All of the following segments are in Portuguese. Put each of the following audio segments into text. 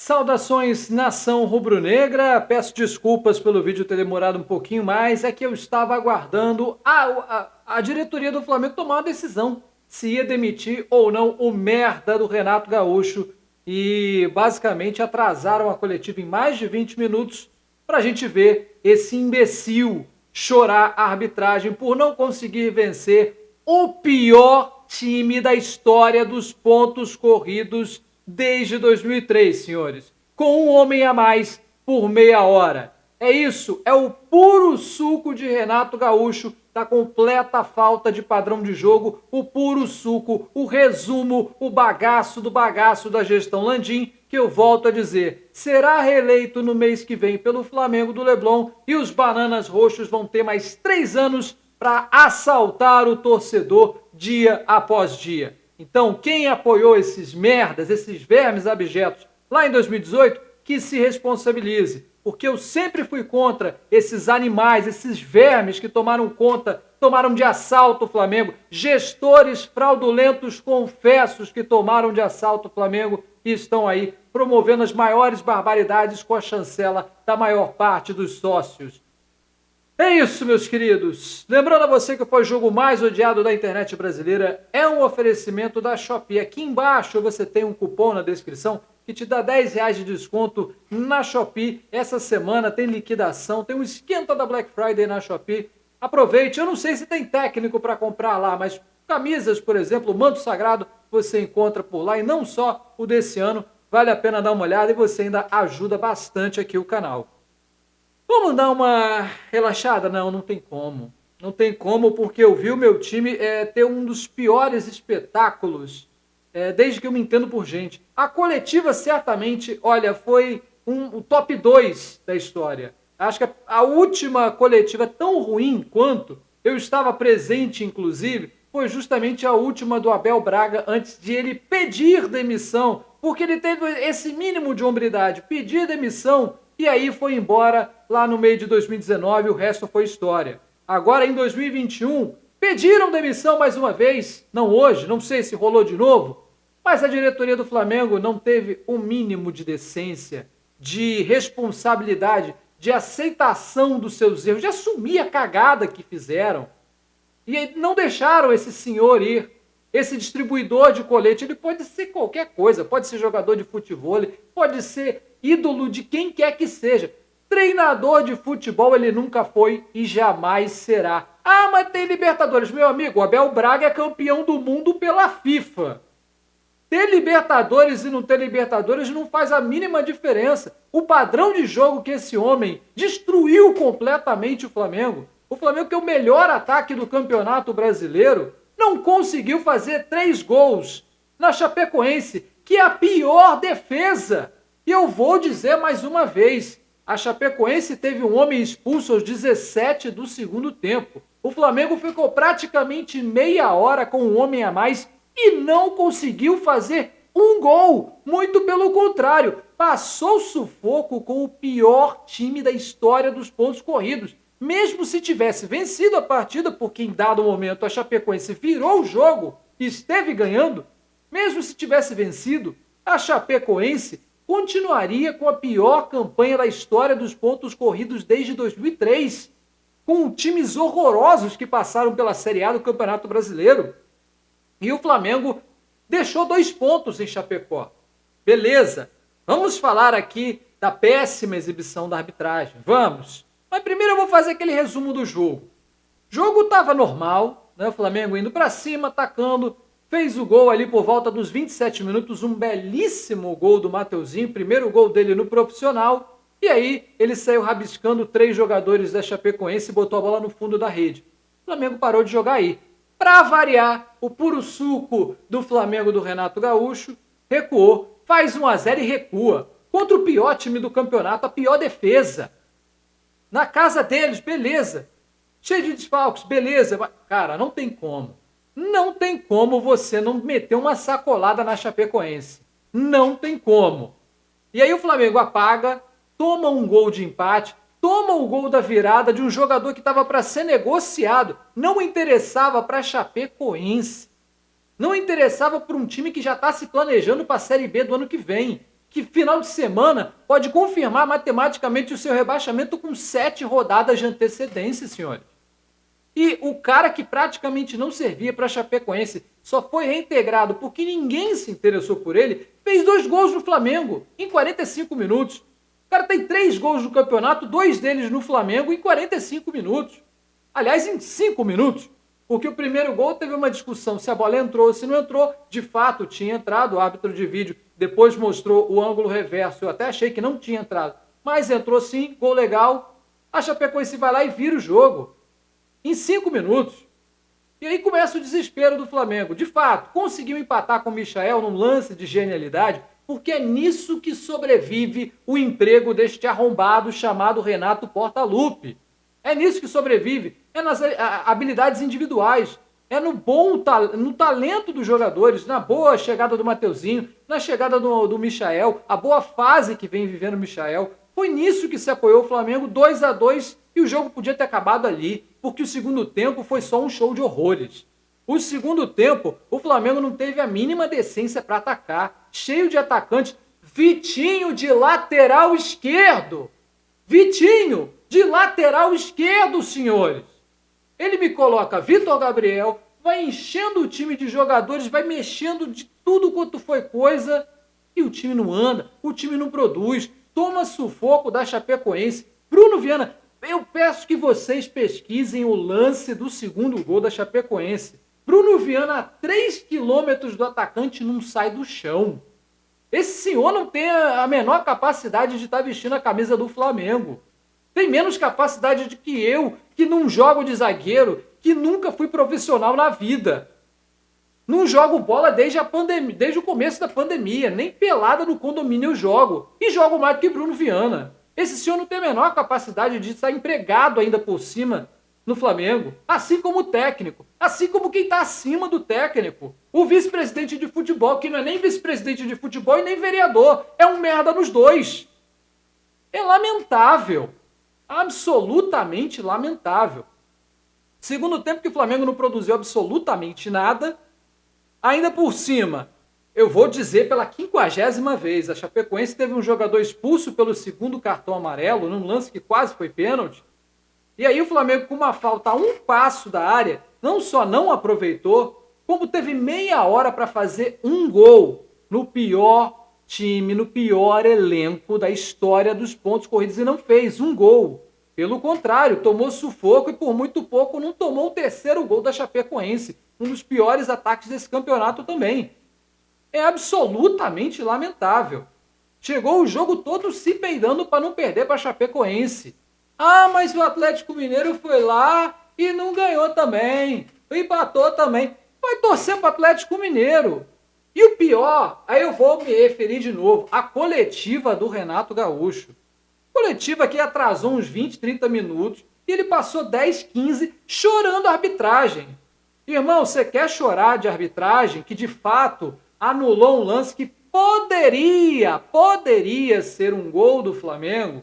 Saudações, nação rubro-negra. Peço desculpas pelo vídeo ter demorado um pouquinho mais. É que eu estava aguardando a diretoria do Flamengo tomar uma decisão se ia demitir ou não o merda do Renato Gaúcho. E basicamente atrasaram a coletiva em mais de 20 minutos para a gente ver esse imbecil chorar a arbitragem por não conseguir vencer o pior time da história dos pontos corridos desde 2003, senhores, com um homem a mais por meia hora. É isso, é o puro suco de Renato Gaúcho, da completa falta de padrão de jogo, o puro suco, o resumo, o bagaço do bagaço da gestão Landim, que eu volto a dizer, será reeleito no mês que vem pelo Flamengo do Leblon e os bananas roxos vão ter mais 3 anos para assaltar o torcedor dia após dia. Então, quem apoiou esses merdas, esses vermes abjetos lá em 2018, que se responsabilize. Porque eu sempre fui contra esses animais, esses vermes que tomaram de assalto o Flamengo, gestores fraudulentos, confessos que tomaram de assalto o Flamengo e estão aí promovendo as maiores barbaridades com a chancela da maior parte dos sócios. É isso, meus queridos. Lembrando a você que o pós-jogo mais odiado da internet brasileira é um oferecimento da Shopee. Aqui embaixo você tem um cupom na descrição que te dá R$10 de desconto na Shopee. Essa semana tem liquidação, tem um esquenta da Black Friday na Shopee. Aproveite, eu não sei se tem técnico para comprar lá, mas camisas, por exemplo, o manto sagrado, você encontra por lá e não só o desse ano. Vale a pena dar uma olhada e você ainda ajuda bastante aqui o canal. Vamos dar uma relaxada? Não tem como. Não tem como, porque eu vi o meu time ter um dos piores espetáculos desde que eu me entendo por gente. A coletiva, certamente, olha, foi o top 2 da história. Acho que a última coletiva tão ruim quanto, eu estava presente, inclusive, foi justamente a última do Abel Braga, antes de ele pedir demissão, porque ele teve esse mínimo de hombridade, pedir demissão, e aí foi embora lá no meio de 2019, o resto foi história. Agora em 2021, pediram demissão mais uma vez, não hoje, não sei se rolou de novo, mas a diretoria do Flamengo não teve o mínimo de decência, de responsabilidade, de aceitação dos seus erros, de assumir a cagada que fizeram. E não deixaram esse senhor ir, esse distribuidor de colete. Ele pode ser qualquer coisa, pode ser jogador de futebol, pode ser ídolo de quem quer que seja. Treinador de futebol ele nunca foi e jamais será. Ah, mas tem Libertadores. Meu amigo, o Abel Braga é campeão do mundo pela FIFA. Ter Libertadores e não ter Libertadores não faz a mínima diferença. O padrão de jogo que esse homem destruiu completamente o Flamengo que é o melhor ataque do Campeonato Brasileiro, não conseguiu fazer 3 gols na Chapecoense, que é a pior defesa. E eu vou dizer mais uma vez, a Chapecoense teve um homem expulso aos 17 do segundo tempo. O Flamengo ficou praticamente meia hora com um homem a mais e não conseguiu fazer um gol. Muito pelo contrário, passou sufoco com o pior time da história dos pontos corridos. Mesmo se tivesse vencido a partida, porque em dado momento a Chapecoense virou o jogo e esteve ganhando, mesmo se tivesse vencido, a Chapecoense continuaria com a pior campanha da história dos pontos corridos desde 2003, com times horrorosos que passaram pela Série A do Campeonato Brasileiro. E o Flamengo deixou 2 pontos em Chapecó. Beleza, vamos falar aqui da péssima exibição da arbitragem, vamos. Mas primeiro eu vou fazer aquele resumo do jogo. O jogo estava normal, né? O Flamengo indo para cima, atacando, fez o gol ali por volta dos 27 minutos, um belíssimo gol do Mateuzinho, primeiro gol dele no profissional, e aí ele saiu rabiscando 3 jogadores da Chapecoense e botou a bola no fundo da rede. O Flamengo parou de jogar aí. Para variar, o puro suco do Flamengo do Renato Gaúcho recuou, faz 1-0 e recua. Contra o pior time do campeonato, a pior defesa. Na casa deles, beleza. Cheio de desfalques, beleza. Mas, cara, não tem como. Não tem como você não meter uma sacolada na Chapecoense. Não tem como. E aí o Flamengo apaga, toma um gol de empate, toma o gol da virada de um jogador que estava para ser negociado. Não interessava para a Chapecoense. Não interessava para um time que já está se planejando para a Série B do ano que vem. que final de semana pode confirmar matematicamente o seu rebaixamento com 7 rodadas de antecedência, senhores. E o cara que praticamente não servia para a Chapecoense só foi reintegrado porque ninguém se interessou por ele, fez 2 gols no Flamengo em 45 minutos. O cara tem 3 gols no campeonato, 2 deles no Flamengo em 45 minutos. Aliás, em 5 minutos. Porque o primeiro gol teve uma discussão se a bola entrou ou se não entrou. De fato, tinha entrado. O árbitro de vídeo depois mostrou o ângulo reverso. Eu até achei que não tinha entrado. Mas entrou sim, gol legal. A Chapecoense vai lá e vira o jogo. Em 5 minutos. E aí começa o desespero do Flamengo. De fato, conseguiu empatar com o Michael num lance de genialidade, porque é nisso que sobrevive o emprego deste arrombado chamado Renato Portaluppi. É nisso que sobrevive. É nas habilidades individuais. É no talento dos jogadores, na boa chegada do Mateuzinho, na chegada do Michael, a boa fase que vem vivendo o Michael. Foi nisso que se apoiou o Flamengo, 2-2, e o jogo podia ter acabado ali, porque o segundo tempo foi só um show de horrores. O segundo tempo, o Flamengo não teve a mínima decência para atacar, cheio de atacantes. Vitinho de lateral esquerdo! Vitinho de lateral esquerdo, senhores! Ele me coloca Vitor Gabriel, vai enchendo o time de jogadores, vai mexendo de tudo quanto foi coisa, e o time não anda, o time não produz, toma sufoco da Chapecoense. Bruno Viana, eu peço que vocês pesquisem o lance do segundo gol da Chapecoense. Bruno Viana, a 3 quilômetros do atacante, não sai do chão. Esse senhor não tem a menor capacidade de estar vestindo a camisa do Flamengo. Tem menos capacidade do que eu, que não jogo de zagueiro, que nunca fui profissional na vida. Não jogo bola desde o começo da pandemia, nem pelada no condomínio eu jogo. E jogo mais do que Bruno Viana. Esse senhor não tem a menor capacidade de estar empregado ainda por cima no Flamengo. Assim como o técnico. Assim como quem está acima do técnico. O vice-presidente de futebol, que não é nem vice-presidente de futebol e nem vereador. É um merda nos dois. É lamentável. Absolutamente lamentável. Segundo tempo que o Flamengo não produziu absolutamente nada. Ainda por cima, eu vou dizer pela 50ª vez, a Chapecoense teve um jogador expulso pelo segundo cartão amarelo, num lance que quase foi pênalti. E aí o Flamengo, com uma falta a um passo da área, não só não aproveitou, como teve meia hora para fazer um gol no pior time, no pior elenco da história dos pontos corridos e não fez um gol. Pelo contrário, tomou sufoco e por muito pouco não tomou o terceiro gol da Chapecoense. Um dos piores ataques desse campeonato também. É absolutamente lamentável. Chegou o jogo todo se peidando para não perder para a Chapecoense. Ah, mas o Atlético Mineiro foi lá e não ganhou também. Empatou também. Vai torcer para o Atlético Mineiro. E o pior, aí eu vou me referir de novo, a coletiva do Renato Gaúcho. Coletiva que atrasou uns 20, 30 minutos e ele passou 10, 15 chorando a arbitragem. Irmão, você quer chorar de arbitragem que de fato anulou um lance que poderia ser um gol do Flamengo?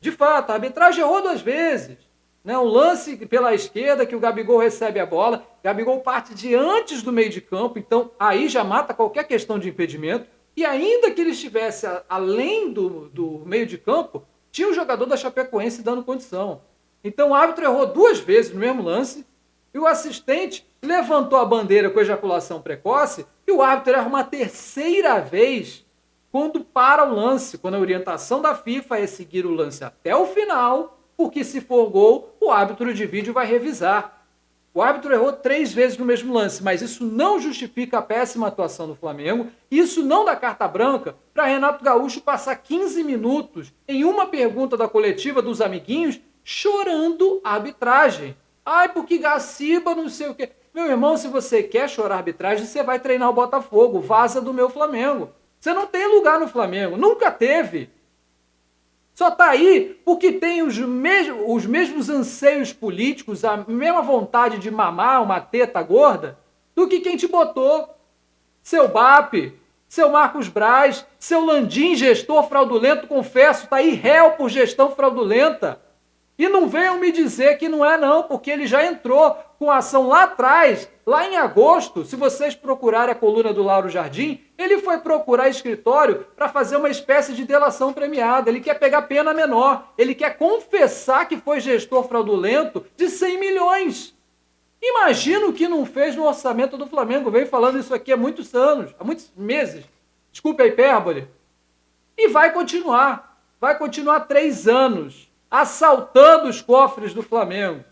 De fato, a arbitragem errou 2 vezes. Um lance pela esquerda que o Gabigol recebe a bola, Gabigol parte de antes do meio de campo, então aí já mata qualquer questão de impedimento. E ainda que ele estivesse além do meio de campo, tinha um jogador da Chapecoense dando condição. Então o árbitro errou 2 vezes no mesmo lance e o assistente levantou a bandeira com ejaculação precoce e o árbitro erra uma 3ª vez quando para o lance, quando a orientação da FIFA é seguir o lance até o final, porque se for gol, o árbitro de vídeo vai revisar. O árbitro errou 3 vezes no mesmo lance, mas isso não justifica a péssima atuação do Flamengo, isso não dá carta branca para Renato Gaúcho passar 15 minutos em uma pergunta da coletiva dos amiguinhos chorando a arbitragem. Ai, porque Gaciba não sei o quê. Meu irmão, se você quer chorar a arbitragem, você vai treinar o Botafogo, vaza do meu Flamengo. Você não tem lugar no Flamengo, nunca teve. Só está aí porque tem os mesmos anseios políticos, a mesma vontade de mamar uma teta gorda do que quem te botou. Seu BAP, seu Marcos Braz, seu Landim, gestor fraudulento, confesso, está aí réu por gestão fraudulenta. E não venham me dizer que não é não, porque ele já entrou com ação lá atrás, lá em agosto. Se vocês procurarem a coluna do Lauro Jardim, ele foi procurar escritório para fazer uma espécie de delação premiada. Ele quer pegar pena menor. Ele quer confessar que foi gestor fraudulento de 100 milhões. Imagina o que não fez no orçamento do Flamengo. Veio falando isso aqui há muitos anos, há muitos meses. Desculpe a hipérbole. E vai continuar. Vai continuar 3 anos assaltando os cofres do Flamengo.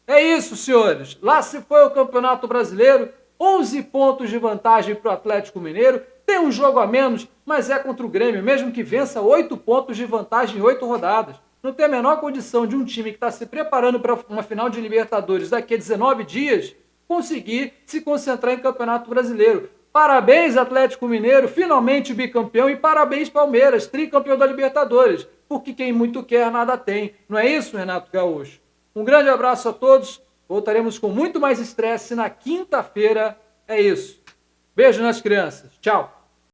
É isso, senhores. Lá se foi o Campeonato Brasileiro, 11 pontos de vantagem para o Atlético Mineiro. Tem um jogo a menos, mas é contra o Grêmio, mesmo que vença 8 pontos de vantagem em 8 rodadas. Não tem a menor condição de um time que está se preparando para uma final de Libertadores daqui a 19 dias conseguir se concentrar em Campeonato Brasileiro. Parabéns, Atlético Mineiro, finalmente bicampeão, e parabéns, Palmeiras, tricampeão da Libertadores, porque quem muito quer, nada tem. Não é isso, Renato Gaúcho? Um grande abraço a todos, voltaremos com muito mais estresse na quinta-feira. É isso. Beijo nas crianças. Tchau.